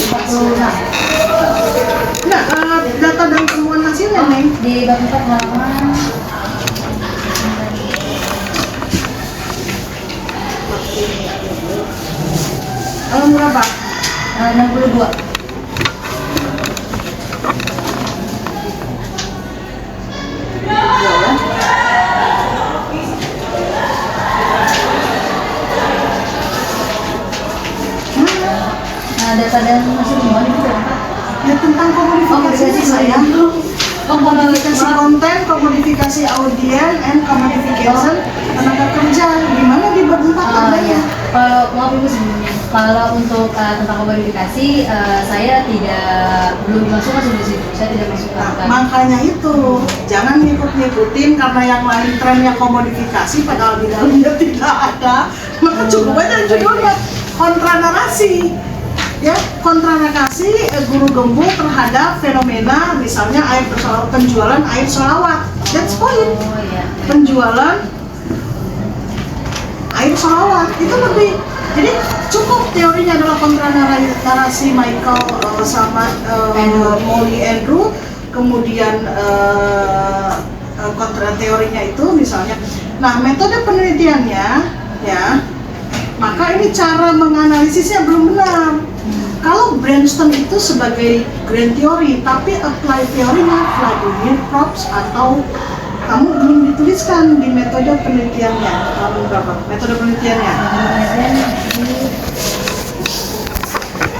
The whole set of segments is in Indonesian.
Nah, data dan temuan hasilnya Neng Di bab 4 halaman berapa? 62. Data dan hasil temuan itu berapa? Ya tentang komodifikasi saya. Komodifikasi konten, komodifikasi audien, and komodification tenaga kerja. Gimana di bab 4 ada ya? Kalau maaf ibu sebelumnya, kalau untuk tentang komodifikasi saya belum dimasukkan di situ. Saya tidak masukkan. Makanya itu jangan ngikut-ngikutin karena yang lain trennya komodifikasi padahal di dalamnya tidak ada. Maka cukup aja judulnya kontra narasi. Ya, kontra narasi guru gembul terhadap fenomena misalnya penjualan air sholawat. That's point. Penjualan air sholawat itu lebih. Jadi cukup teorinya adalah kontra narasi Michael sama Molly Andrew, kemudian kontra teorinya itu misalnya. Nah, metode penelitiannya ya, maka ini cara menganalisisnya belum benar. Kalau brainstorm itu sebagai grand theory, tapi apply teorinya Vladimir Probst atau kamu belum dituliskan di metode penelitiannya. Kamu berapa? Metode penelitiannya?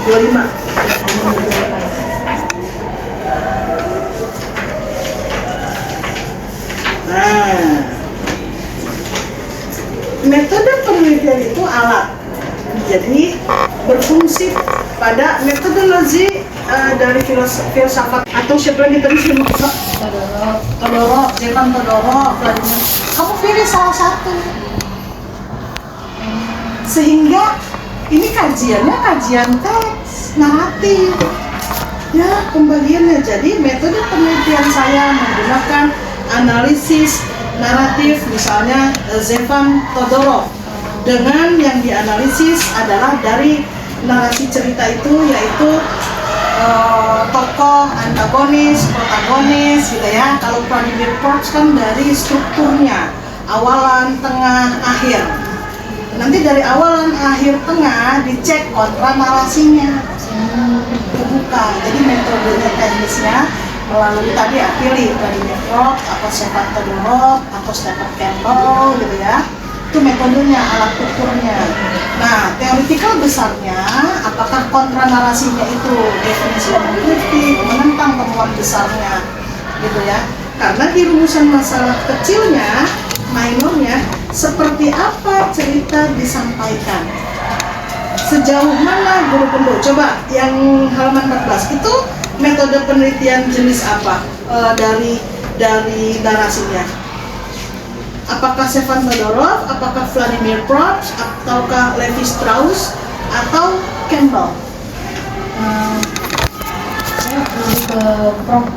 25. Nah, metode penelitian itu alat. Jadi berfungsi pada metodologi dari filsafat atau siapa yang ditulis Todorov, Stefan Todorov, Vladimir. Kamu pilih salah satu. Sehingga ini kajiannya kajian teks, naratif. Ya, pembagiannya. Jadi metode penelitian saya menggunakan analisis naratif, misalnya Stefan Todorov. Dengan yang dianalisis adalah dari narasi cerita itu, yaitu tokoh, antagonis, protagonis gitu ya. Kalau Vladimir Probst kan dari strukturnya, awalan, tengah, akhir. Nanti dari awalan, akhir, tengah dicek kontra narasinya. Terbuka. Jadi metodenya teknisnya melalui tadi ya, pilih Vladimir Probst atau Stefan Todorov atau Stephen Campbell gitu ya. Itu metodenya, alat ukurnya. Nah, teoritikal besarnya, apakah kontra narasinya itu definisi konfliktif, menentang temuan besarnya, gitu ya. Karena di rumusan masalah kecilnya, minornya, seperti apa cerita disampaikan. Sejauh mana guru gembul? Coba yang halaman 14 itu metode penelitian jenis apa dari narasinya? Apakah Stefan Todorov, apakah Vladimir Probst, ataukah Levi Strauss, atau Campbell? Saya lebih ke Probst.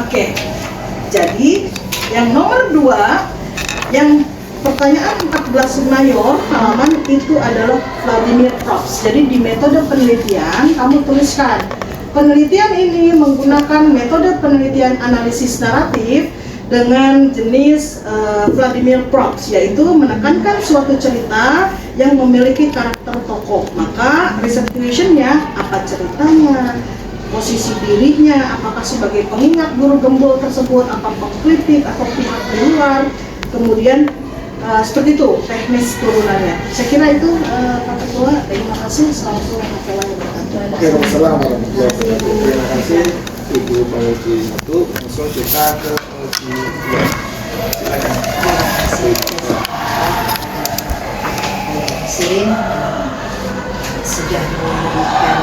Oke, jadi yang nomor 2, yang pertanyaan 14 mayor halaman itu adalah Vladimir Probst. Jadi di metode penelitian kamu tuliskan penelitian ini menggunakan metode penelitian analisis naratif dengan jenis Vladimir Probst, yaitu menekankan suatu cerita yang memiliki karakter tokoh. Maka restitutionnya apa ceritanya, posisi dirinya, apakah sebagai pengingat guru gembul tersebut, apa pengkritik atau pihak di luar, kemudian seperti itu teknis turunannya. Saya kira itu Pak Ketua. Terima kasih. Selamat sore warahmatullahi wabarakatuh. Assalamualaikum warahmatullahi wabarakatuh. Terima kasih Ibu Penguji 1. Langsung kita ke penguji 2. Silakan. Sudah memberikan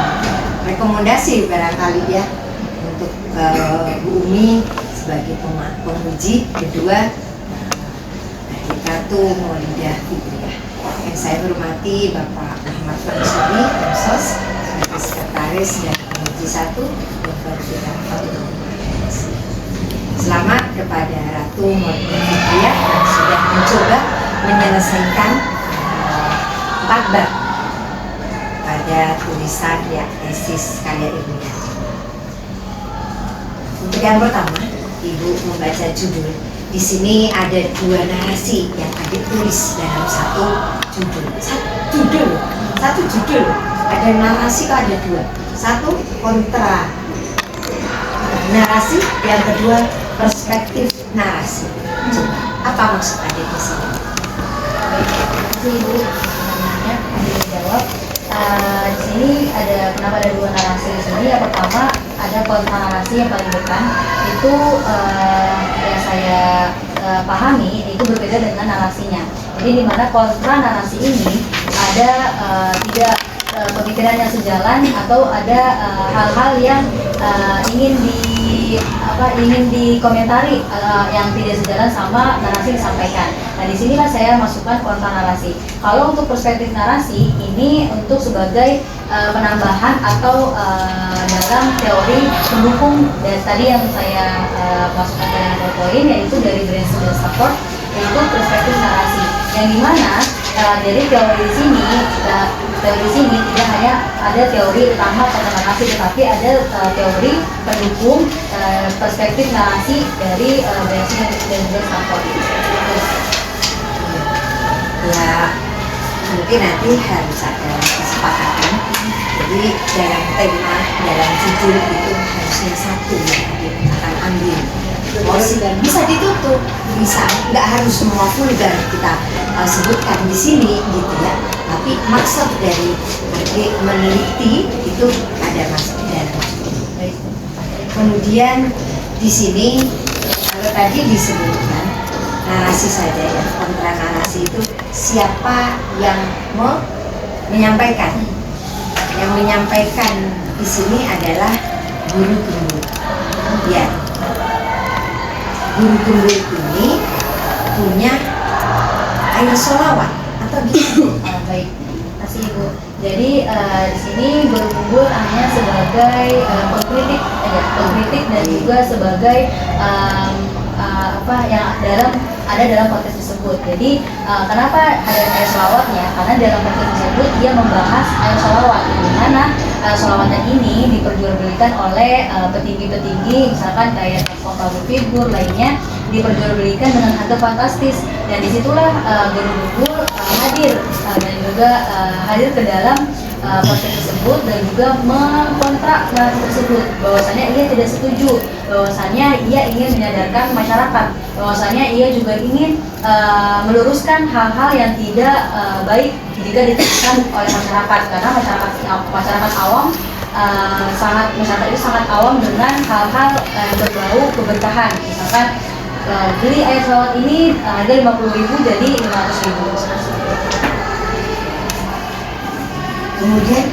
rekomendasi barangkali ya untuk Bu Umi sebagai penguji kedua Ratu Maulidah Fitriah. Yang saya hormati Bapak Muhammad Mansuri, Mensos, sebagai Sekretaris dan Penguji 1, Bapak Fatul. Selamat kepada Ratu Maulidah Fitriah yang sudah mencoba menyelesaikan 4 bab pada tulisan ya tesis karya ilmiah. Untuk yang pertama, Ibu membaca judul. Di sini ada 2 narasi yang Adik tulis dalam satu judul. Satu judul. Ada narasi kok ada 2. Satu kontra narasi, yang kedua perspektif narasi. Coba, apa maksud Adik di sini? Baik, Ibu namanya dijawab. Di sini ada kenapa ada 2 narasi di sini. Yang pertama ada kontra narasi yang paling depan itu yang saya pahami itu berbeda dengan narasinya. Jadi di mana kontra narasi ini ada tidak pemikiran yang sejalan atau ada hal-hal yang ingin dikomentari yang tidak sejalan sama narasi yang disampaikan. Nah, di sinilah saya masukkan kontra narasi. Kalau untuk perspektif narasi ini untuk sebagai penambahan atau dalam teori pendukung dan tadi yang saya masukkan dari poin yaitu dari Brain Student Support, yaitu perspektif narasi yang dimana jadi teori di sini tidak hanya ada teori utama tentang narasi, tetapi ada teori pendukung perspektif narasi dari Brain Student dan juga Support. Ya, mungkin nanti harus ada kesepakatan. Jadi dalam tema, dalam judul itu harusnya satu yang akan ambil. Bisa ditutup, bisa nggak harus semua vulgar kita sebutkan di sini gitu ya. Tapi maksud dari meneliti itu ada masuk dalam judul. Kemudian di sini kalau tadi disebutkan narasi saja ya, kontra narasi itu siapa yang menyampaikan? Yang menyampaikan di sini adalah guru-guru. Ya, guru-guru ini punya air sholawat atau gitu. Baik, kasih Ibu. Jadi di sini Guru Bungkul hanya sebagai pengkritik dan juga sebagai yang ada dalam konteks tersebut. Jadi kenapa ada air sholawatnya? Karena dalam konteks tersebut dia membahas air sholawat, di mana sholawatnya ini diperjualbelikan oleh petinggi-petinggi, misalkan kayak public figure lainnya, diperjualbelikan dengan harga fantastis. Dan disitulah Guru Bungkul hadir dan juga hadir ke dalam podcast tersebut dan juga mengkontrak narasi tersebut, bahwasanya ia tidak setuju, bahwasanya ia ingin menyadarkan masyarakat, bahwasanya ia juga ingin meluruskan hal-hal yang tidak baik jika diterapkan oleh masyarakat, karena masyarakat awam masyarakat itu sangat awam dengan hal-hal berbau keberkahan, misalkan beli air sholawat ini harga 50.000 jadi 500.000. Kemudian,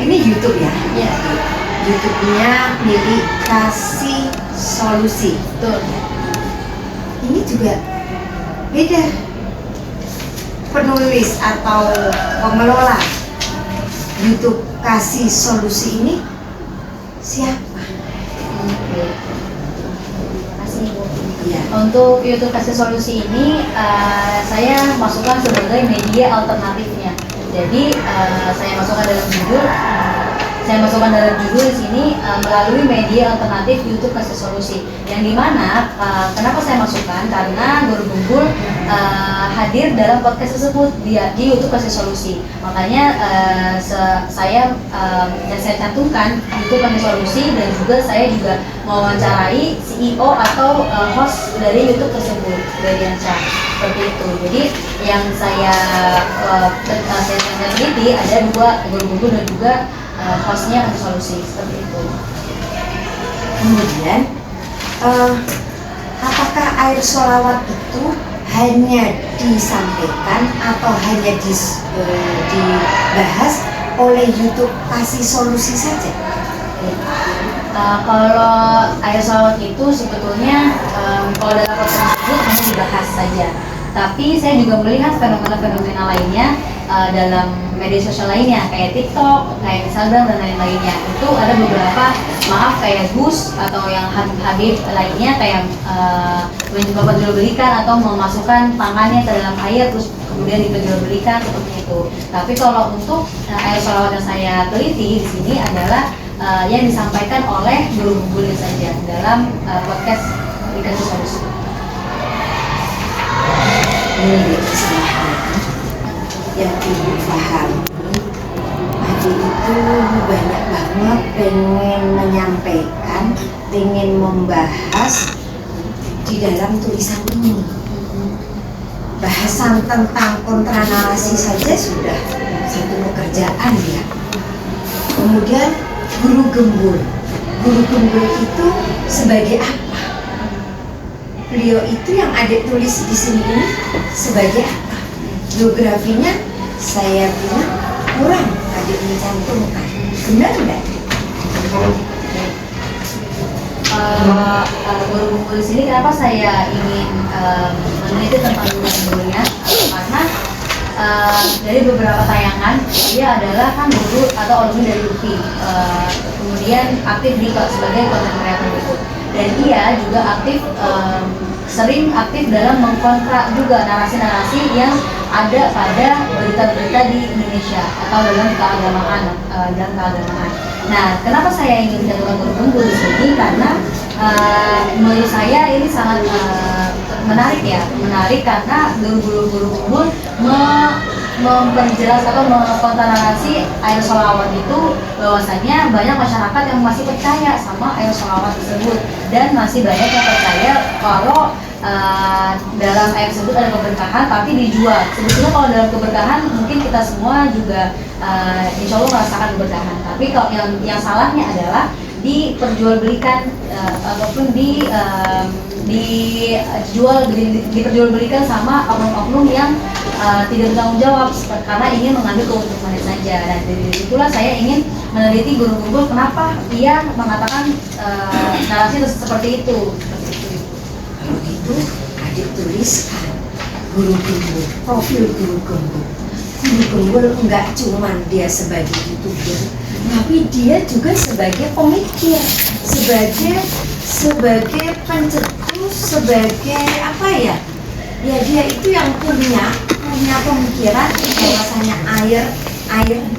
ini YouTube ya? Ya. YouTube-nya milik Kasih Solusi. Betul. Ini juga beda. Penulis atau pengelola YouTube Kasih Solusi ini siapa? Kasih Ibu. Iya. Untuk YouTube Kasih Solusi ini saya masukkan sebagai media alternatifnya. Jadi saya masukkan dalam judul di sini melalui media alternatif YouTube Kasih Solusi. Yang dimana kenapa saya masukkan? Karena Guru Bungkul hadir dalam podcast tersebut di YouTube Kasih Solusi. Makanya saya cantumkan YouTube Kasih Solusi dan juga saya juga mewawancarai CEO atau host dari YouTube tersebut, Bediansyah. Seperti itu. Jadi yang saya teliti ada 2 Guru Bungkul dan juga hostnya Kasih Solusi, seperti itu. Kemudian, apakah air sholawat itu hanya disampaikan atau hanya dibahas oleh YouTube Kasih Solusi saja? Kalau air sholawat itu sebetulnya kalau dalam podcast tersebut hanya dibahas saja. Tapi saya juga melihat fenomena-fenomena lainnya dalam media sosial lainnya, kayak TikTok, kayak Instagram dan lain-lainnya. Itu ada beberapa, kayak Gus atau yang Habib lainnya, kayak mencoba belikan atau memasukkan tangannya ke dalam air terus kemudian diperjualbelikan seperti itu. Tapi kalau untuk air sholawat yang saya teliti di sini adalah yang disampaikan oleh guru gurunya saja dalam podcast Dikasih Solusi. Ini kesalahan yang ibu paham. Adik itu banyak banget pengen menyampaikan, pengen membahas di dalam tulisan ini. Bahasan tentang kontranarasi saja sudah satu pekerjaan ya. Kemudian guru gembul. Guru gembul itu sebagai apa? Beliau itu yang adik tulis di sini ini sebagai apa? Biografinya saya bilang kurang adik mencantumkan. Benar enggak? Guru gembul di sini kenapa saya ingin meneliti tentang guru gembulnya? Karena dari beberapa tayangan dia adalah kan guru atau alumni dari UPI, kemudian aktif sebagai content creator itu, dan dia juga sering aktif dalam mengkontra juga narasi-narasi yang ada pada berita-berita di Indonesia atau dalam keagamaan. Nah, kenapa saya ingin menjatuhkan guru gembul di sini? Karena menurut saya ini sangat menarik karena guru-guru gembul memperjelas atau mengkontra narasi air sholawat itu, bahwasanya banyak masyarakat yang masih percaya sama air sholawat tersebut, dan masih banyak yang percaya kalau dalam air tersebut ada keberkahan tapi dijual. Sebetulnya kalau dalam keberkahan mungkin kita semua juga insya Allah merasakan keberkahan, tapi kalau yang salahnya adalah diperjualbelikan ataupun diperjualbelikan sama oknum-oknum yang tidak bertanggung jawab karena ingin mengambil keuntungannya saja. Dan dari situlah saya ingin meneliti guru gembul kenapa ia mengatakan narasi seperti itu. Kalau gitu adik tuliskan guru gembul, profil guru gembul. Guru gembul enggak cuman dia sebagai YouTuber, tapi dia juga sebagai pemikir, sebagai pencetus, sebagai apa ya? Ya dia itu yang punya pemikiran bahwasanya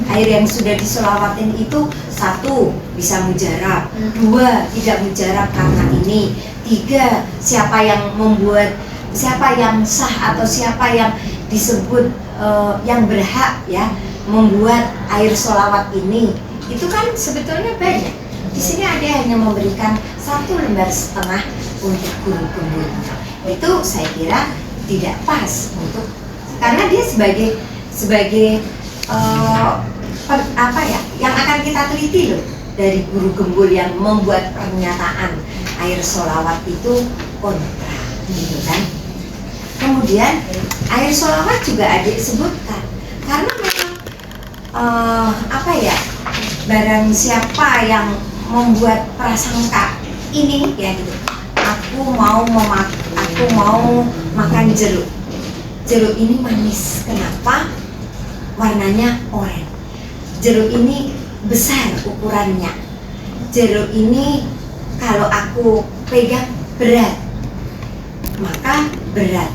air yang sudah disolawatin itu, satu, bisa mujarab, dua, tidak mujarab karena ini, tiga, siapa yang sah atau siapa yang disebut yang berhak ya membuat air sholawat ini. Itu kan sebetulnya banyak. Di sini ada hanya memberikan 1,5 lembar untuk guru gembul. Itu saya kira tidak pas untuk, karena dia sebagai apa ya yang akan kita teliti loh, dari guru gembul yang membuat pernyataan air sholawat itu kontra, gitu kan. Kemudian air sholawat juga adik sebutkan karena memang apa ya, barang siapa yang membuat prasangka ini ya gitu, aku mau makan jeruk ini manis, kenapa warnanya oranye, jeruk ini besar ukurannya, jeruk ini kalau aku pegang berat, maka berat.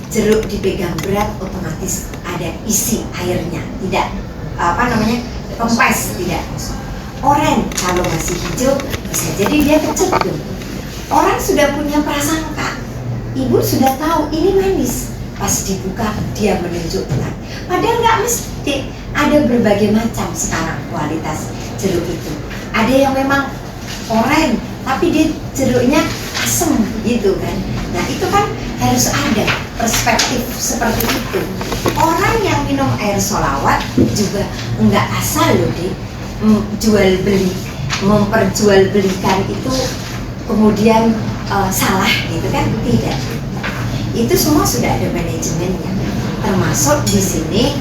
Jeruk dipegang berat otomatis ada isi airnya, tidak kempes, tidak kosong. Oranye kalau masih hijau bisa jadi dia kecebur. Orang sudah punya prasangka, ibu sudah tahu ini manis, pas dibuka dia menunjukkan. Padahal nggak mesti, ada berbagai macam sekarang kualitas jeruk itu. Ada yang memang oranye tapi dia jeruknya asem gitu kan. Nah itu kan harus ada perspektif seperti itu. Orang yang minum air sholawat juga enggak asal loh memperjualbelikan itu kemudian salah gitu kan, tidak. Itu semua sudah ada manajemennya. Termasuk di sini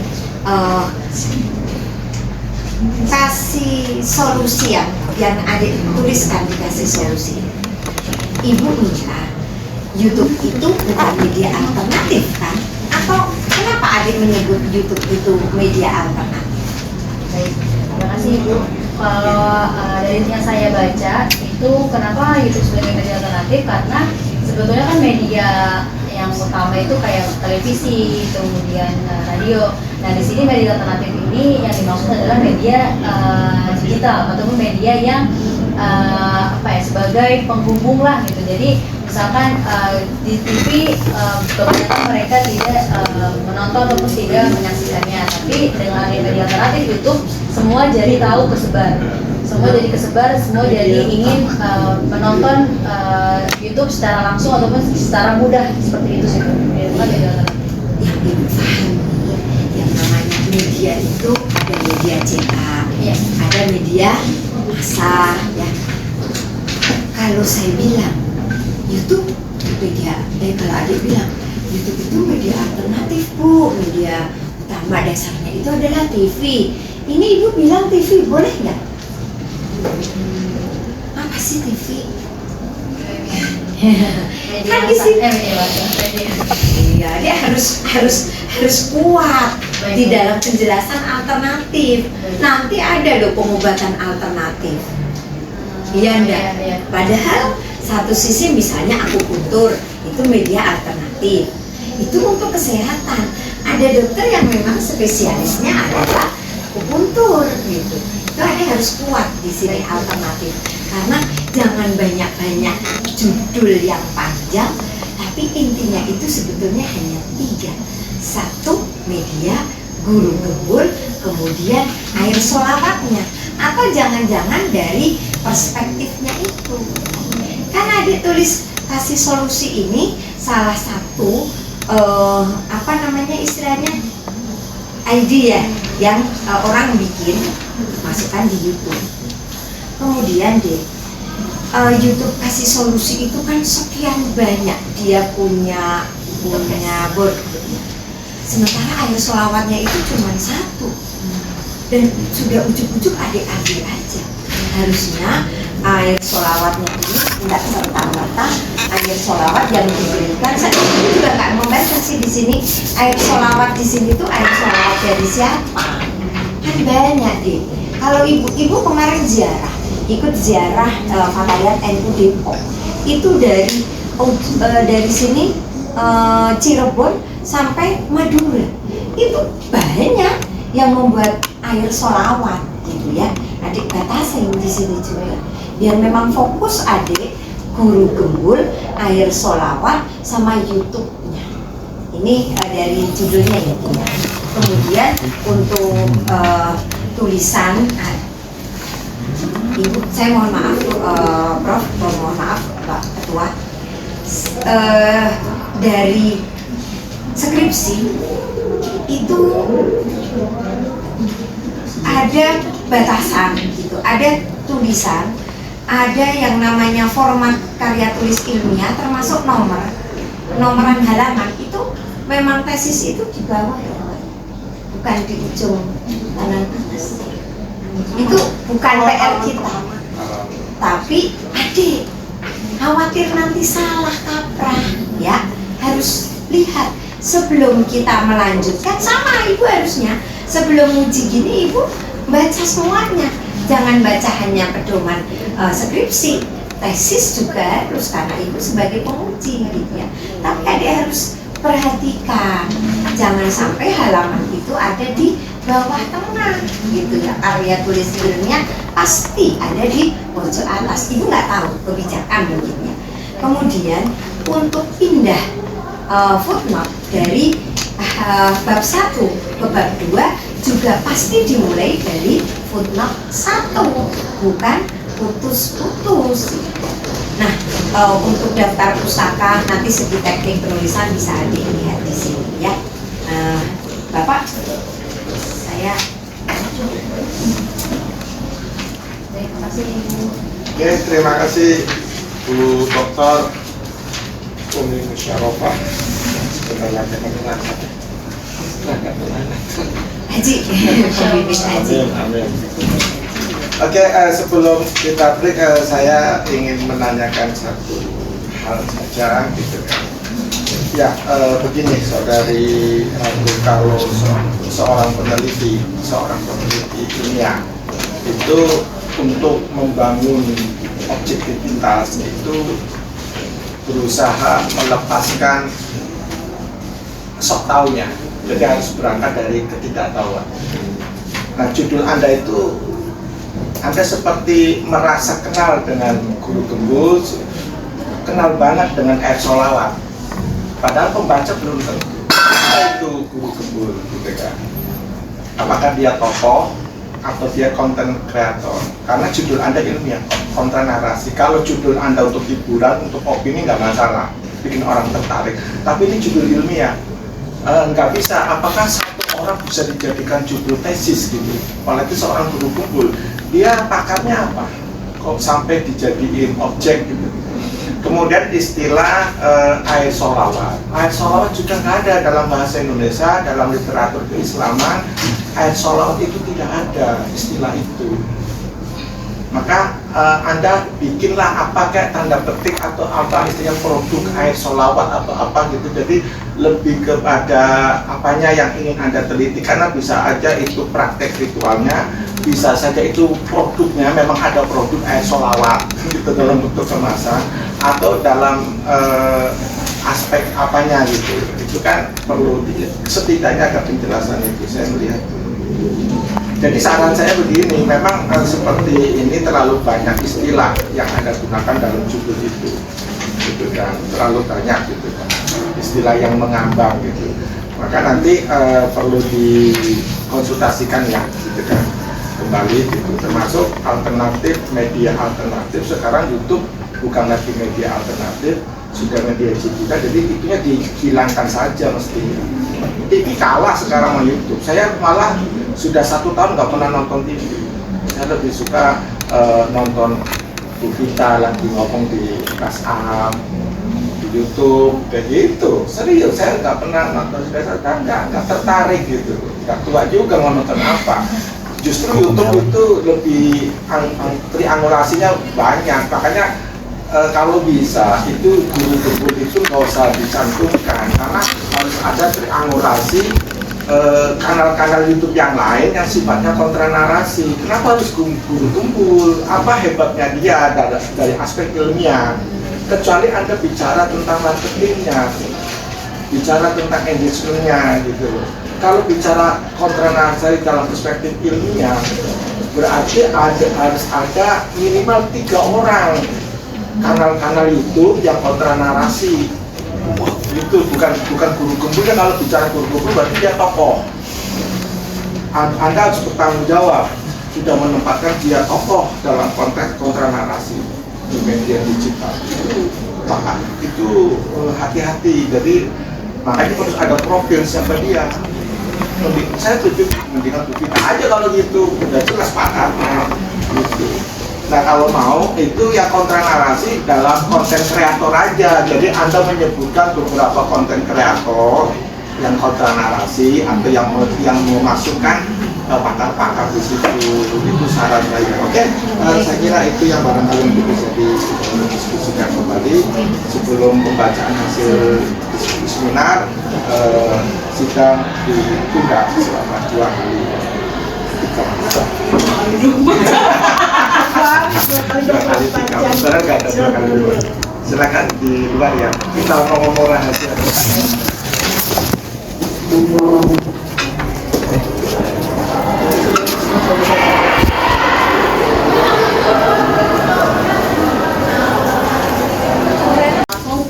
kasih solusi yang adik tuliskan, dikasih solusi. Ibu minta YouTube itu bukan media alternatif kan? Atau kenapa adik menyebut YouTube itu media alternatif? Baik, terima kasih Ibu. Kalau dari yang saya baca itu kenapa YouTube sebagai media alternatif, karena sebetulnya kan media yang utama itu kayak televisi, kemudian radio. Nah di sini media alternatif ini yang dimaksud adalah media digital ataupun media yang sebagai penghubung lah gitu. Jadi misalkan di TV kebanyakan mereka tidak menonton ataupun tidak menyaksikannya, tapi dengan media alternatif YouTube semua jadi tahu kesebar, semua jadi kesebar, semua jadi ingin menonton YouTube secara langsung ataupun secara mudah seperti itu sih. Itu kan media alternatif. Yang ibu pahami, yang namanya media itu ada media cetak, ada media massa, ya. Kalau saya bilang YouTube media, kalau adik bilang YouTube itu media alternatif bu, media utama dasarnya itu adalah TV. Ini ibu bilang TV, boleh nggak? Apa sih TV? Kan di sini, iya, dia harus kuat di dalam penjelasan alternatif. Nanti ada loh pengobatan alternatif. Iya enggak? Padahal satu sisi misalnya akupuntur itu media alternatif. Itu untuk kesehatan. Ada dokter yang memang spesialisnya adalah akupuntur gitu. Itu ada harus kuat di sini alternatif. Karena jangan banyak-banyak judul yang panjang, tapi intinya itu sebetulnya hanya 3. 1 media, guru gembul, kemudian air sholawatnya. Atau jangan-jangan dari perspektifnya itu. Kan adik tulis kasih solusi ini salah satu istilahnya idea yang orang bikin masukkan di YouTube. Kemudian YouTube kasih solusi itu kan sekian banyak, dia punya board. Sementara air sholawatnya itu cuma 1. Dan sudah ujuk-ujuk adik ambil aja. Harusnya air sholawatnya ini tidak serta-merta air sholawat yang diberikan. Saya juga nggak membaca sih di sini air sholawat di sini tuh air sholawat dari siapa? Kan banyak deh. Kalau ibu kemarin ikut ziarah Fatayat NU Depok, itu dari sini Cirebon sampai Madura, itu banyak yang membuat air sholawat gitu ya. Adik batasin di sini juga biar memang fokus adik guru gembul, air sholawat sama YouTube-nya. Ini dari judulnya ya. Kemudian untuk tulisan Ibu, saya mohon maaf Prof, mohon maaf Pak Ketua, dari skripsi itu ada batasan gitu, ada tulisan, ada yang namanya format karya tulis ilmiah termasuk nomoran halaman itu memang tesis itu di bawah ya, bukan di ujung kanan atas. Itu bukan PR kita, tapi adik khawatir nanti salah kaprah ya, harus lihat sebelum kita melanjutkan. Sama ibu harusnya sebelum uji gini ibu baca semuanya, jangan baca hanya pedoman skripsi, tesis juga harus karena ibu sebagai penguji gitu ya. Tapi adik harus perhatikan, jangan sampai halaman itu ada di bawah tengah gitu ya. Karya tulis ilmiah pasti ada di pojok atas, ibu nggak tahu kebijakan mungkin ya. Kemudian untuk pindah footnote dari bab 1 ke bab 2 juga pasti dimulai dari footnote 1, bukan putus-putus. Nah, untuk daftar pustaka nanti segi teknik penulisan bisa dilihat di sini ya. Bapak, saya terima kasih Ibu. Oke, terima kasih Bu Dr. Umi Musyarofa. Sebentar lagi mendengar Haji, pemimpin Haji. Amin. Oke, sebelum kita break, saya ingin menanyakan satu hal saja gitu kan. Ya, begini saudari, kalau seorang peneliti ilmiah itu untuk membangun objektivitas itu berusaha melepaskan sok taunya, jadi harus berangkat dari ketidaktahuan. Nah, judul Anda itu, Anda seperti merasa kenal dengan guru gembul, kenal banget dengan ayat sholawat, padahal pembaca belum tentu apa itu guru gembul, gitu kan. Apakah dia tokoh atau dia konten kreator? Karena judul Anda ilmiah, kontra narasi. Kalau judul Anda untuk hiburan, untuk opini nggak masalah, bikin orang tertarik. Tapi ini judul ilmiah, nggak bisa. Apakah satu orang bisa dijadikan judul tesis gitu? Apalagi seorang guru gembul, dia pakarnya apa? Kok sampai dijadiin objek gitu? Kemudian istilah ayat sholawat. Ayat sholawat juga nggak ada dalam bahasa Indonesia, dalam literatur keislaman. Ayat sholawat itu tidak ada istilah itu. Maka Anda bikinlah apa kayak tanda petik atau apa istilahnya produk ayat sholawat atau apa gitu. Jadi lebih kepada apanya yang ingin Anda teliti, karena bisa aja itu praktek ritualnya, bisa saja itu produknya, memang ada produk ayat sholawat gitu dalam bentuk kemasan atau dalam aspek apanya gitu. Itu kan perlu setidaknya ada penjelasan itu, saya melihat. Jadi saran saya begini, memang seperti ini terlalu banyak istilah yang Anda gunakan dalam judul itu, gitu kan, terlalu banyak gitu kan, istilah yang mengambang gitu. Maka nanti perlu dikonsultasikan ya, gitu kan, kembali gitu. Termasuk alternatif, media alternatif. Sekarang YouTube bukan lagi media alternatif, sudah media digital, jadi itunya dihilangkan saja mestinya. TV kalah sekarang sama YouTube. Saya malah sudah 1 tahun nggak pernah nonton TV. Saya lebih suka nonton Bu Vita lagi ngomong di Kas Am, di YouTube, kayak gitu. Serius, saya nggak pernah nonton, saya nggak tertarik gitu. Nggak tua juga mau nonton apa. Justru YouTube itu lebih triangulasinya banyak, makanya kalau bisa itu guru gembul itu nggak usah dicantumkan, karena harus ada triangulasi kanal-kanal YouTube yang lain yang sifatnya kontra narasi. Kenapa harus guru gembul? Apa hebatnya dia dari aspek ilmiah? Kecuali Anda bicara tentang marketingnya, bicara tentang engagementnya gitu. Kalau bicara kontra narasi dalam perspektif ilmiah, berarti harus ada minimal 3 orang kanal-kanal YouTube yang kontra narasi. Itu bukan guru gembul. Kalau bicara guru gembul berarti dia tokoh. Anda harus bertanggung jawab sudah menempatkan dia tokoh dalam konteks kontra narasi di media digital. Itu hati-hati. Jadi makanya harus ada profil siapa dia. Saya setuju mendingan kita aja kalau gitu, udah jelas pakatnya gitu. Nah, kalau mau itu ya kontra narasi dalam konten kreator aja. Jadi Anda menyebutkan beberapa konten kreator yang kontra narasi atau yang memasukkan pakar-pakar di situ. Itu saran saya. Oke, saya kira itu yang barangkali bisa didiskusikan kembali sebelum pembacaan hasil diskusi seminar. Sidang ditunda selama 2 hari. Silakan di luar ya. Kita ngomong rahasia. Atau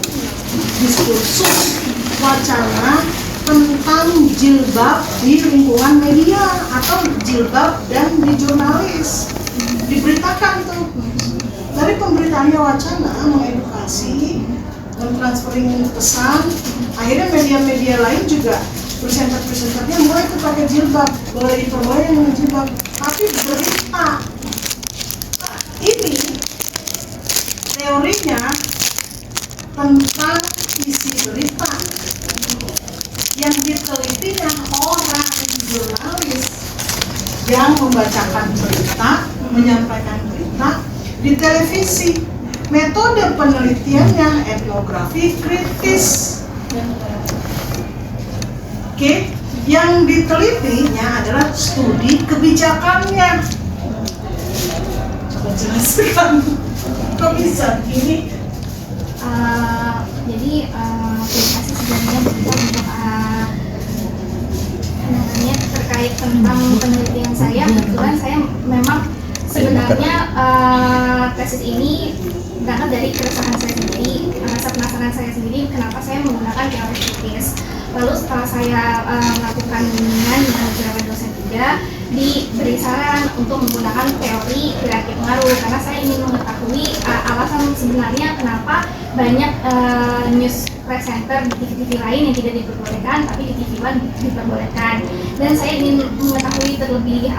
diskursus wacana tentang jilbab di lingkungan media atau jilbab dan di jurnalis. Diberitakan tuh dari pemberitaannya wacana, mengedukasi, mentransferin pesan. Akhirnya media-media lain juga presenter-presenternya mulai tuh pakai jilbab, boleh diperbolehkan dengan jilbab. Tapi berita ini teorinya tentang isi berita yang ditelitinya orang jurnalis yang membacakan berita, menyampaikan berita di televisi. Metode penelitiannya etnografi kritis. Oke, yang ditelitinya adalah studi kebijakannya. Coba jelaskan, kok bisa gini? Jadi terima kasih sebelumnya untuk terkait tentang penelitian saya, kebetulan saya memang sebenarnya tesis ini berangkat dari keresahan saya sendiri, rasa penasaran saya sendiri kenapa saya menggunakan teori kritis. Lalu setelah saya melakukan bimbingan dengan beberapa dosen juga, diberi saran untuk menggunakan teori hierarki pengaruh karena saya ingin mengetahui alasan sebenarnya kenapa banyak news presenter di TV-TV lain yang tidak diperbolehkan tapi di TV One diperbolehkan. Dan saya ingin mengetahui terlebih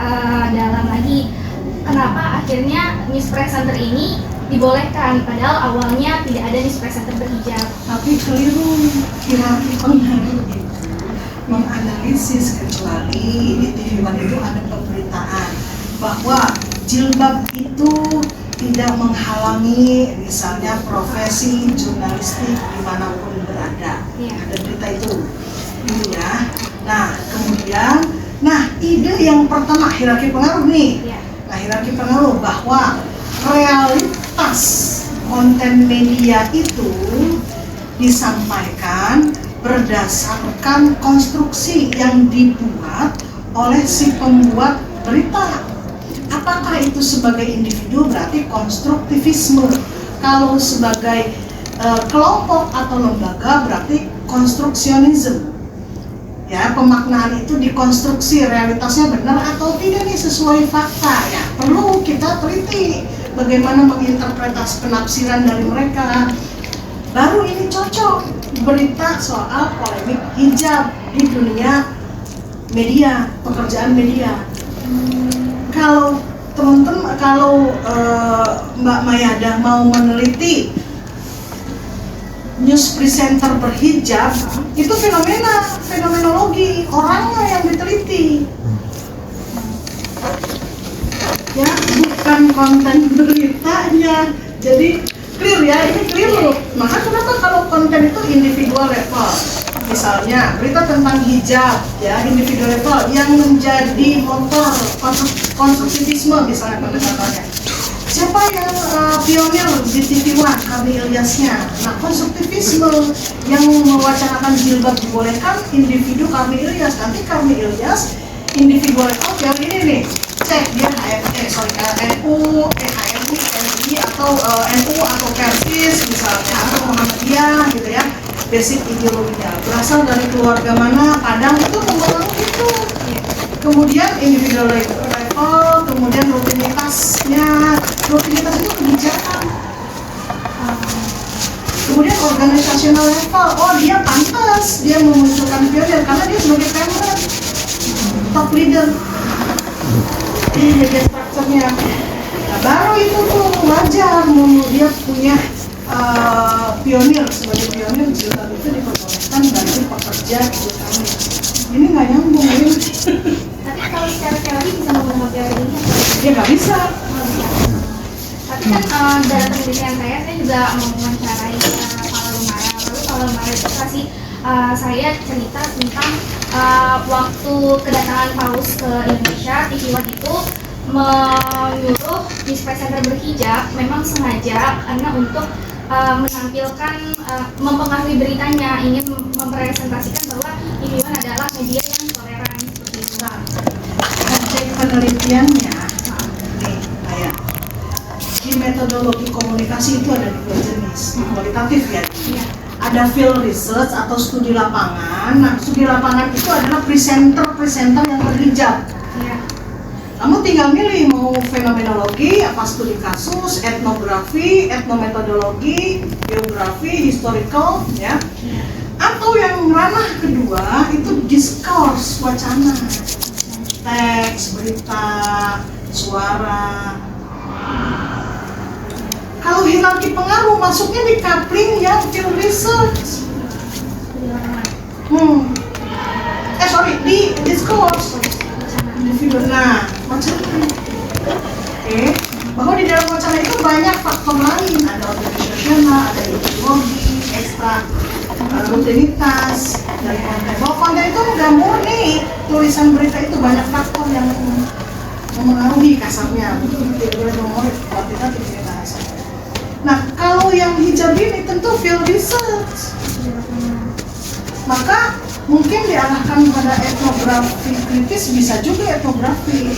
dalam lagi kenapa akhirnya news presenter ini dibolehkan padahal awalnya tidak ada news presenter berhijab. Tapi keliru hierarki pengaruh menganalisis, kecuali di TV One itu ada pemberitaan bahwa jilbab itu tidak menghalangi misalnya profesi jurnalistik dimanapun berada. Iya. Ada berita itu ya. Nah kemudian, ide yang pertama hierarki pengaruh nih. Iya. Nah hierarki pengaruh bahwa realitas konten media itu disampaikan berdasarkan konstruksi yang dibuat oleh si pembuat berita. Apakah itu sebagai individu berarti konstruktivisme, kalau sebagai kelompok atau lembaga berarti konstruksionisme. Ya, pemaknaan itu dikonstruksi, realitasnya benar atau tidak nih sesuai fakta ya. Perlu kita teliti bagaimana menginterpretasi penafsiran dari mereka. Baru ini cocok berita soal polemik hijab di dunia media, pekerjaan media. Kalau teman-teman, Mbak Mayada mau meneliti news presenter berhijab, itu fenomenologi, orangnya yang diteliti. Ya, bukan konten beritanya. Jadi clear ya, ini clear loh. Maka kenapa kalau konten itu individual level? Misalnya berita tentang hijab ya, individual level yang menjadi motor konstruktivisme misalnya pendekatannya. Siapa yang pionir di TV One? Karni Ilyasnya. Nah, konstruktivisme yang mewacanakan jilbab dibolehkan individu Karni Ilyas. Nanti Karni Ilyas individual level teori ini nih. Cek dia NU, MI atau NU atau Persis misalnya atau Muhammadiyah gitu ya. Basic ideologinya berasal dari keluarga mana, Padang itu mempengaruhi itu. Kemudian individual level, kemudian rutinitasnya itu kebijakan. Kemudian organisasional level, oh dia pantas, dia memunculkan pionir karena dia sebagai pemret, top leader. Ini media strukturnya. Nah, baru itu tuh wajar dia punya pionir, sebagai pionir jilbab itu diperbolehkan bagi pekerja ibu hamil. Ini nggak nyambung ini. Tapi kalau secara teori bisa menggunakan teori ini? Ya nggak bisa. Tapi kan dalam penelitian saya juga mewawancarai Paula Lumara. Lalu Paula Lumara itu kasih saya cerita tentang waktu kedatangan Paus ke Indonesia, TV One itu menyuruh news presenter berhijab memang sengaja karena untuk menampilkan, mempengaruhi beritanya, ingin mempresentasikan bahwa TV One adalah media yang toleran seperti itu. Nah, objek penelitiannya, nih, kayak di metodologi komunikasi itu ada dua jenis, kualitatif ya. Ada field research atau studi lapangan. Nah, studi lapangan itu adalah presenter yang berhijab. Ya. Kamu tinggal milih mau fenomenologi, apa studi kasus, etnografi, etnometodologi, biografi, historical, ya. Atau yang ranah kedua itu discourse, wacana, teks, berita, suara. Kalau hierarki pengaruh masuknya di coupling yang field research. Di discourse. Nah, wacana. Oke, bahwa di dalam wacana itu banyak faktor lain, ada organisasional, ada ideologi, ekstra rutinitas dari konten. Bahwa konten itu nggak murni, tulisan berita itu banyak faktor yang mempengaruhi kasarnya. Tidak memori kuantitatif ya bahasa. Nah, kalau yang hijab ini tentu field research. Maka mungkin diarahkan pada etnografi kritis, bisa juga etnografi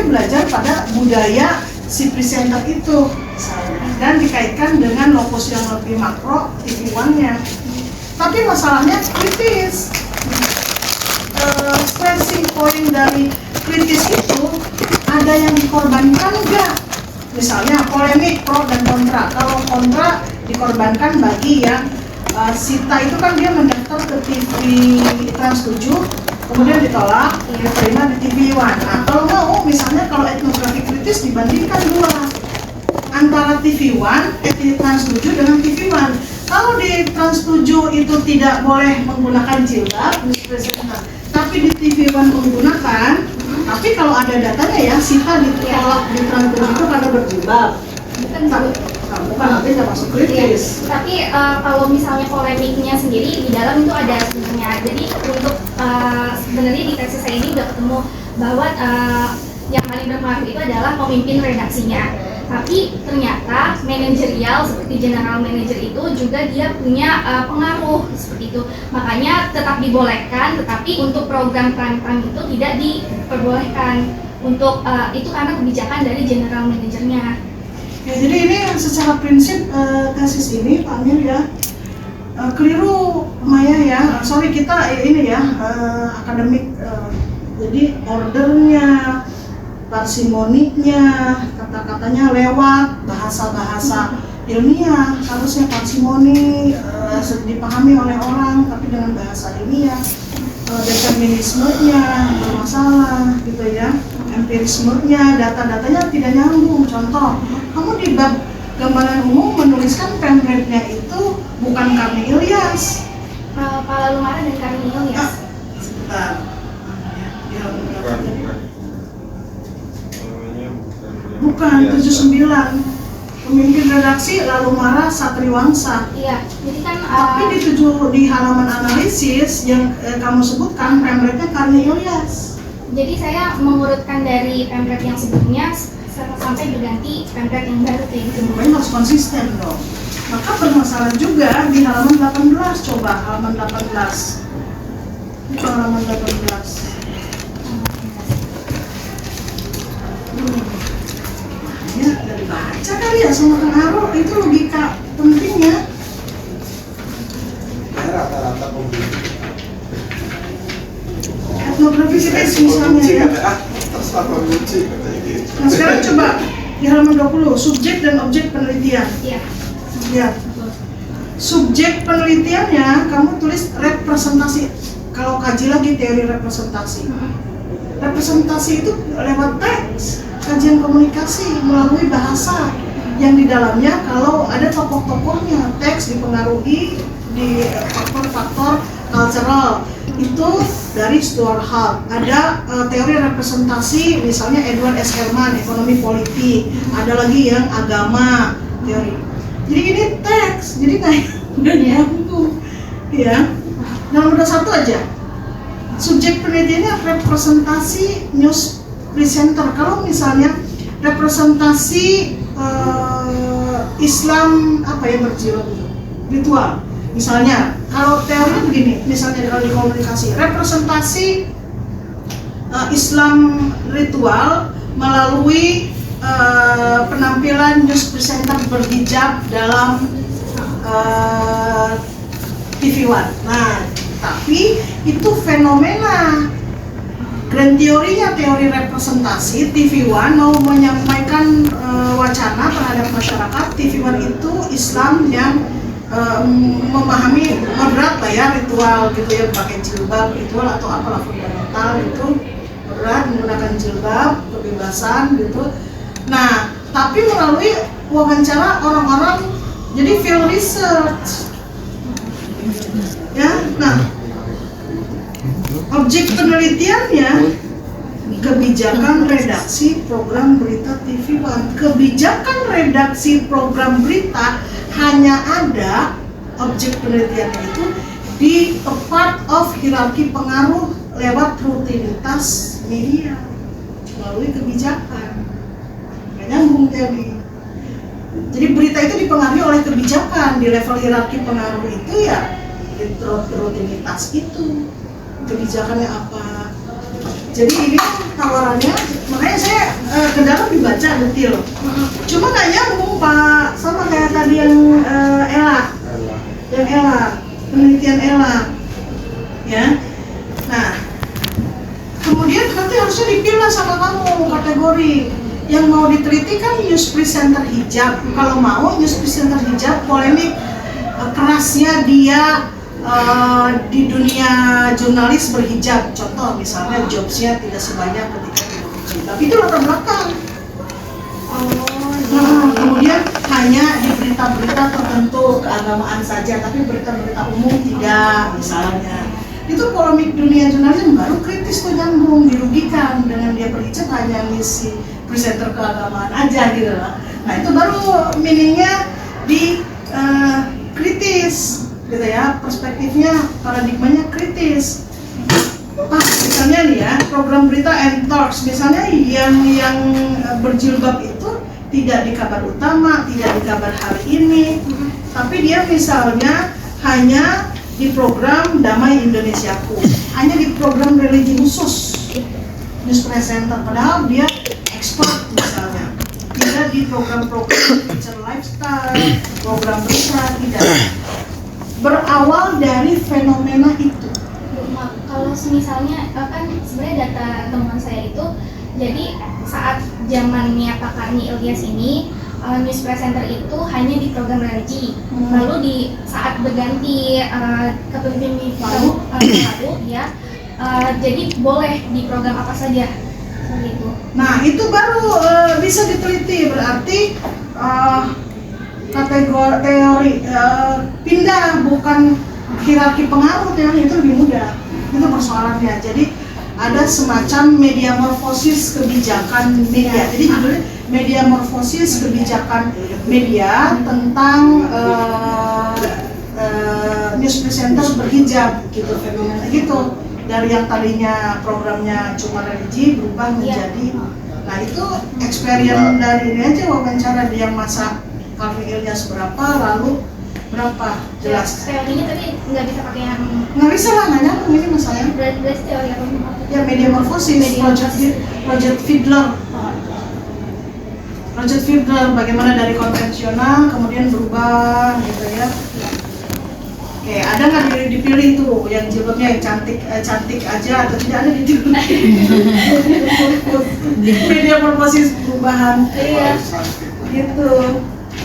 belajar pada budaya si presenter itu misalnya, dan dikaitkan dengan lokus yang lebih makro TV1-nya. Tapi masalahnya kritis. Stressing point dari kritis itu ada yang dikorbankan enggak? Misalnya polemik pro dan kontra. Kalau kontra dikorbankan bagi yang Sita itu kan dia mendaftar ke TV Trans 7, kemudian ditolak, diterima di TV1. Nah, kalau mau, misalnya kalau etnografi kritis dibandingkan dua, antara TV1, TV Trans 7 dengan TV1. Kalau di Trans 7 itu tidak boleh menggunakan jilbab, tapi di TV1 menggunakan, tapi kalau ada datanya ya, Sita ditolak di Trans 7 itu karena berjilbab. Bukan, nanti tidak masuk kritis. Tapi kalau misalnya polemiknya sendiri di dalam itu ada sebenarnya. Jadi untuk sebenarnya di tesis saya ini udah ketemu bahwa yang paling berpengaruh itu adalah pemimpin redaksinya. Tapi ternyata manajerial seperti general manager itu juga dia punya pengaruh seperti itu. Makanya tetap dibolehkan, tetapi untuk program prime time itu tidak diperbolehkan. Untuk itu karena kebijakan dari general manajernya. Ya, jadi ini secara prinsip tesis ini Pak Amir ya keliru Maya ya, sorry kita ini ya akademik, jadi ordernya, parsimoninya, kata-katanya lewat, bahasa-bahasa ilmiah harusnya parsimoni dipahami oleh orang, tapi dengan bahasa ilmiah, determinismenya bermasalah gitu ya, empirismenya, data-datanya tidak nyambung. Contoh, kamu di bab gambaran umum menuliskan pamfletnya itu bukan Karni Ilyas, Pak Lumara dan Karni Ilyas. Sebentar. Bukan 79. Pemimpin redaksi lalu marah Satriwangsa. Iya, jadi kan Tapi di halaman analisis yang kamu sebutkan pamfletnya Karni Ilyas. jadi saya mengurutkan dari pamflet yang sebelumnya sampai berganti pamflet yang baru kayak gitu. Pokoknya harus konsisten dong. Maka bermasalah juga di halaman 18. Coba halaman 18. Itu halaman 18. Ya, dari baca kali ya sama Kang Aro, itu logika pentingnya. Rata-rata pembeli. Etnografi kritis misalnya ya. Terserah pengunci katanya gitu. Nah sekarang coba di halaman 20, subjek dan objek penelitian. Iya. Lihat. Subjek penelitiannya kamu tulis representasi. Kalau kaji lagi teori representasi. Representasi itu lewat teks, kajian komunikasi melalui bahasa yang di dalamnya kalau ada tokoh-tokohnya, teks dipengaruhi di faktor-faktor cultural. Itu dari Stuart Hall. Ada teori representasi, misalnya Edward S. Herman, ekonomi politik. Ada lagi yang agama teori. Jadi ini teks, jadi nggak nyambung, ya. Dalam udah satu aja. Subjek penelitiannya representasi news presenter. Kalau misalnya representasi Islam apa ya berjiwa ritual. Misalnya, kalau teorinya begini, misalnya kalau di komunikasi, representasi Islam ritual melalui penampilan news presenter berhijab dalam TV1. Nah, tapi itu fenomena. Grand teorinya teori representasi, TV1 mau menyampaikan wacana terhadap masyarakat. TV1 itu Islam yang memahami moderat lah ya, ritual gitu ya, pakai jilbab ritual atau apalah fundamental itu moderat, menggunakan jilbab, kebebasan gitu. Nah, tapi melalui wawancara orang-orang, jadi field research ya. Nah, objek penelitiannya kebijakan redaksi program berita TV1. Kebijakan redaksi program berita hanya ada objek penelitiannya itu di a part of hierarki pengaruh lewat rutinitas media melalui kebijakan. Nggak nyambung teori. Jadi berita itu dipengaruhi oleh kebijakan di level hierarki pengaruh itu ya rutinitas itu, kebijakannya apa. Jadi ini tawarannya, makanya saya ke dalam dibaca detail. Cuma nggak nyambung Pak, sama kayak tadi yang Ella, penelitian Ella, ya. Nah, kemudian nanti harusnya dipilah sama kamu kategori. Yang mau diteliti kan news presenter hijab. Kalau mau news presenter hijab, polemik kerasnya dia di dunia jurnalis berhijab. Contoh misalnya jobsnya tidak sebanyak ketika dia berhijab. Itu latar belakang. Kemudian hanya di berita-berita tertentu keagamaan saja, tapi berita-berita umum tidak misalnya. Itu polemik dunia jurnalisme baru kritis tuh nyambung, dirugikan dengan dia berhijab hanya ngisi presenter keagamaan aja gitu lah. Nah itu baru meaningnya di kritis gitu ya, perspektifnya, paradigmanya kritis. Misalnya nih ya, program berita and talks misalnya yang berjilbab itu tidak di kabar utama, tidak di kabar hari ini, tapi dia misalnya hanya di program Damai Indonesiaku, hanya di program religi khusus news presenter, padahal dia expert misalnya, tidak di program-program feature lifestyle, program berita, tidak. Berawal dari fenomena itu. Kalau misalnya kan sebenarnya data teman saya itu, jadi saat zamannya Pak Karni Ilyas ini news presenter itu hanya di program religi. Lalu di saat berganti kepemimpinan baru ya, jadi boleh di program apa saja seperti itu. Nah itu baru bisa diteliti, berarti kategori teori pindah, bukan hierarki pengaruh, teori itu lebih mudah. Itu persoalannya. Jadi ada semacam media morfosis kebijakan media. Jadi judulnya media morfosis kebijakan media tentang news presenter berhijab gitu, fenomena gitu. Dari yang tadinya programnya cuma religi berubah menjadi, nah itu experience dari ini aja, wawancara dia yang masa Karni Ilyas berapa, lalu berapa, jelas. Teorinya tapi nggak bisa pakai yang Nggak bisa lah, nggak nyambung ini masalahnya. berarti teori apa? Ya media morfosis, Project Fiedler. Project Fiedler bagaimana dari konvensional kemudian berubah gitu ya. Oke, ada nggak dipilih tuh yang jilbabnya yang cantik aja atau tidak, ada di media morfosis perubahan. Iya. Gitu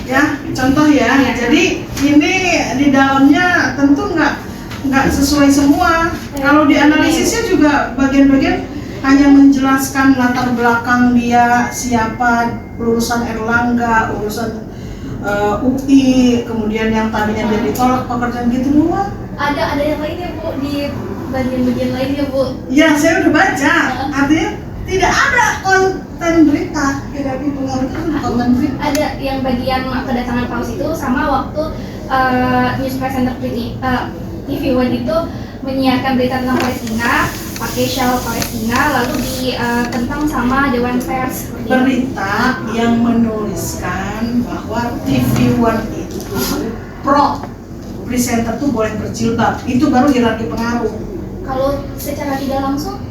ya, contoh ya. Jadi ini di dalamnya tentu nggak sesuai semua. Kalau dianalisisnya juga bagian-bagian hanya menjelaskan latar belakang dia siapa, lulusan Erlangga, lulusan UI, kemudian yang tadinya dia ditolak pekerjaan gitu doang. Ada yang lain ya Bu, di bagian-bagian lain ya Bu? Ya saya udah baca, artinya tidak ada konten berita, tidak dipengaruhi konten berita. Ada yang bagian kedatangan paus itu sama waktu news presenter TV One itu menyiarkan berita tentang Palestina, pakai shawl Palestina, lalu ditentang sama Dewan Pers. Berita yang menuliskan bahwa TV One itu pro presenter tuh boleh berjilbab, itu baru hierarki pengaruh. Kalau secara tidak langsung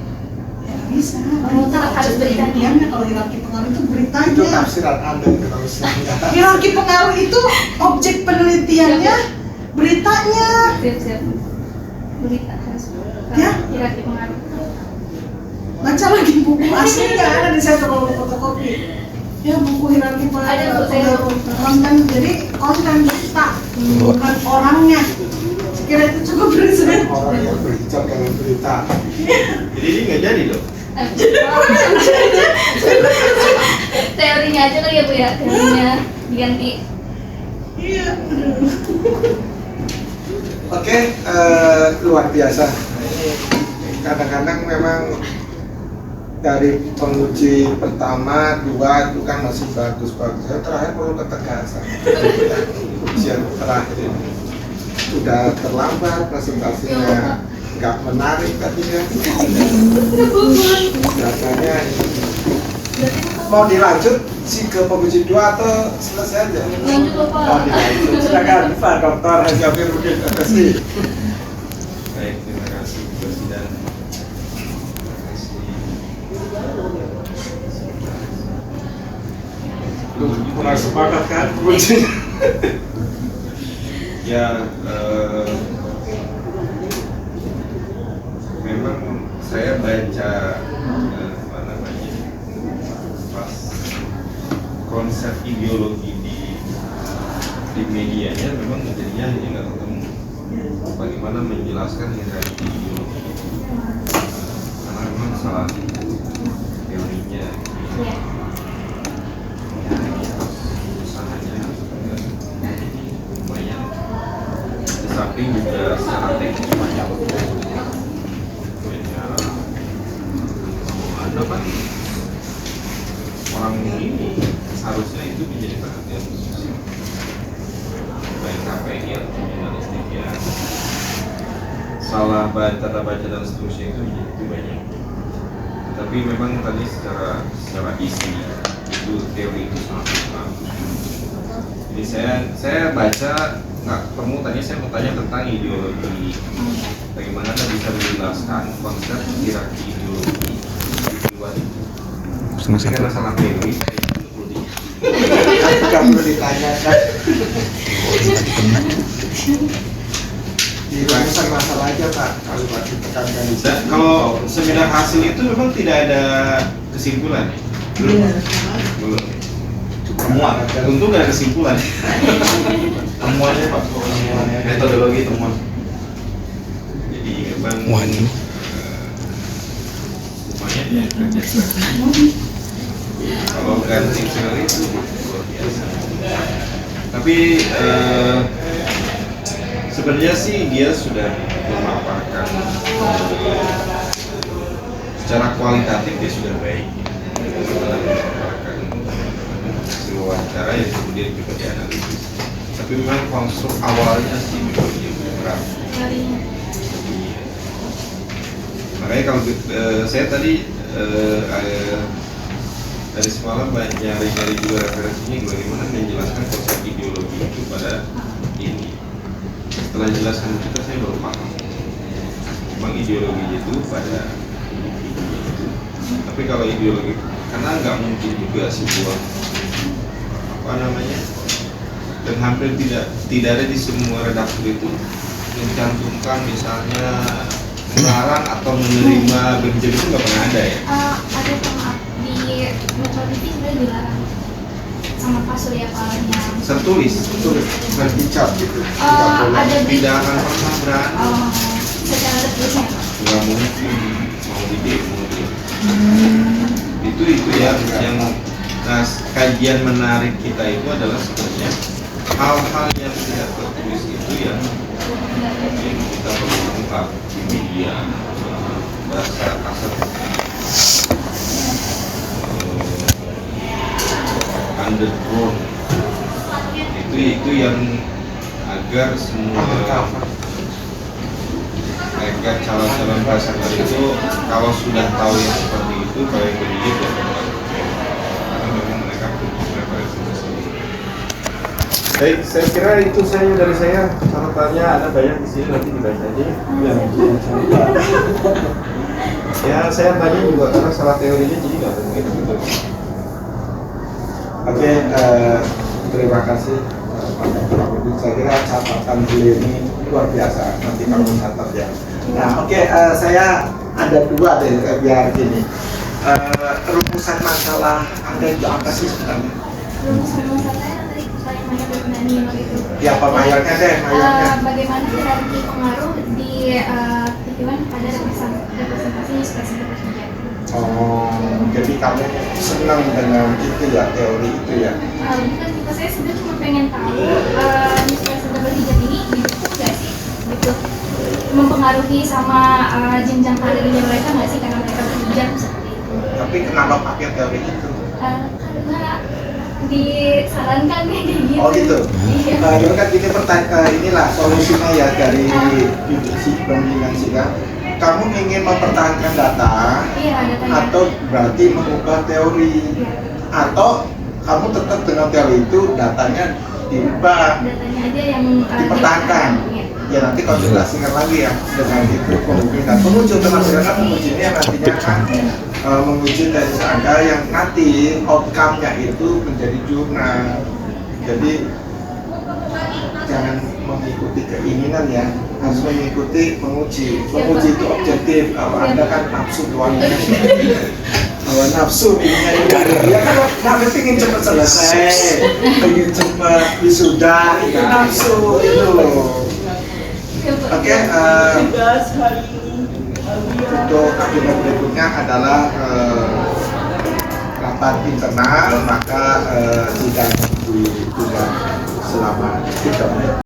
Bisa. tetap harus beritanya. Kalau hierarki pengaruh itu Itu beritanya. tafsiran Anda itu harusnya. Hierarki pengaruh itu objek penelitiannya beritanya. Siap. Berita harus Ya. hierarki pengaruh. Baca lagi buku aslinya, ada di saya fotokopi. Ya buku hierarki Ada, Bu, saya. pengaruh konten, jadi konten berita bukan orangnya. Sekira itu cukup berisi. Orang yang berhijab dalam berita. Jadi ini nggak jadi loh. Teorinya aja kali ya Bu ya, teorinya diganti. Iya. Oke, luar biasa. Kadang-kadang memang dari penguji pertama, dua itu kan masih bagus-bagus. Yang terakhir perlu ketegasan. Ujian terakhir ini sudah terlambat, presentasinya nggak menarik tadinya. Biasanya mau dilanjut sih ke penguji dua atau selesai aja? Lanjut Bapak. Oh, dilanjut. Silakan Pak Dr. Haji Amiruddin Abbasi. kurang sepakat kan? Ya, memang saya baca apa namanya, pas konsep ideologi di medianya memang jadinya ini nggak ketemu bagaimana menjelaskan hierarki ideologi, karena memang salah teorinya. Usahanya lumayan, di samping juga secara teknis banyak ada kan orang ini harusnya itu menjadi perhatian khusus, baik KPI atau jurnalistik ya, salah tata baca dan seterusnya itu banyak. Tapi memang tadi secara isi itu teori itu sangat bagus. Jadi saya baca nggak perlu, tadi saya mau tanya tentang ideologi. Bagaimana Anda bisa menjelaskan konsep hierarki ideologi di luar itu? Karena salah teori saya itu perlu Nggak perlu ditanyakan. Dilakukan masalah aja Pak, kalau Pak ditekankan di Dan kalau seminar hasil itu memang tidak ada kesimpulan ya? Belum. Temuan, tentu nggak ada kesimpulan. Temuannya Pak, metodologi temuan. Jadi memang lumayan ya kerja. Kalau ganti sekali itu luar biasa. Tapi sebenarnya sih dia sudah memaparkan secara kualitatif dia sudah baik. Sudah memaparkan hasil wawancara yang kemudian juga dianalisis. Tapi memang konstruk awalnya sih memang dia berat. Makanya kalau saya tadi dari semalam banyak nyari juga referensinya bagaimana menjelaskan konsep ideologi itu pada ini. Setelah jelaskan kita saya baru paham memang ideologi itu pada itu. Tapi kalau ideologi, karena nggak mungkin juga sebuah apa namanya, dan hampir tidak ada di semua redaktur itu mencantumkan misalnya melarang atau menerima berhijab, itu nggak pernah ada ya. Ada pernah di Metro TV sebenarnya dilarang sama Pak Surya Paloh yang Tertulis berbicara gitu. ada tidak akan pernah berani, secara tertulisnya. nggak mungkin mau di demo dia. Itu yang nah, kajian menarik kita itu adalah sebenarnya hal-hal yang tidak tertulis itu yang kita perlu ungkap di media, bahasa kasar, underground, itu yang agar semua agar calon-calon pasangan itu kalau sudah tahu yang seperti itu, kalau yang berhijab ya karena memang mereka punya preferensi sendiri. Baik, saya kira itu saja dari saya. Catatannya ada banyak di sini, nanti dibaca aja. Ya, saya tanya juga karena salah teorinya jadi nggak mungkin gitu. Oke, terima kasih Pak Dr. Saya kira catatan beliau ini luar biasa. Nanti kamu catat ya. Nah, oke, saya ada dua deh biar gini. Rumusan masalah Anda itu apa sih sebenarnya? Rumusan masalahnya tadi saya Maya dan Nino itu. Ya, apa mayornya deh, mayornya. Bagaimana hierarki pengaruh di TV1 pada representasi presiden presiden. Oh, jadi kamu senang dengan itu ya, teori itu ya? Bukan, tipe saya sebenarnya cuma pengen tahu presiden berhijab ini didukung nggak sih, gitu, mempengaruhi sama jenjang karirnya mereka nggak sih karena mereka berhijab seperti itu. Tapi kenapa pakai teori itu? Karena disarankan kayak gitu. Oh gitu. Iya. Dulu kan ini inilah solusinya ya dari Bimbingan Sidang. Kamu ingin mempertahankan data, Iya, datanya. atau berarti mengubah teori, atau kamu tetap dengan teori itu, datanya diubah, Datanya aja yang dipertahankan. Iya. ya nanti konsultasikan lagi ya dengan ibu penguji. Nah, penguji otomatis karena penguji ini yang nantinya akan menguji tesis Anda yang nanti outcome-nya itu menjadi jurnal. Jadi jangan mengikuti keinginan ya, harus mengikuti penguji. Penguji itu objektif. Kalau Anda kan nafsu doang. Bahwa nafsu ini ya kan nafsu ingin cepat selesai, ingin cepat wisuda, itu nafsu itu. Oke, untuk agenda berikutnya adalah rapat internal, maka sidang ditunda selama 3 menit.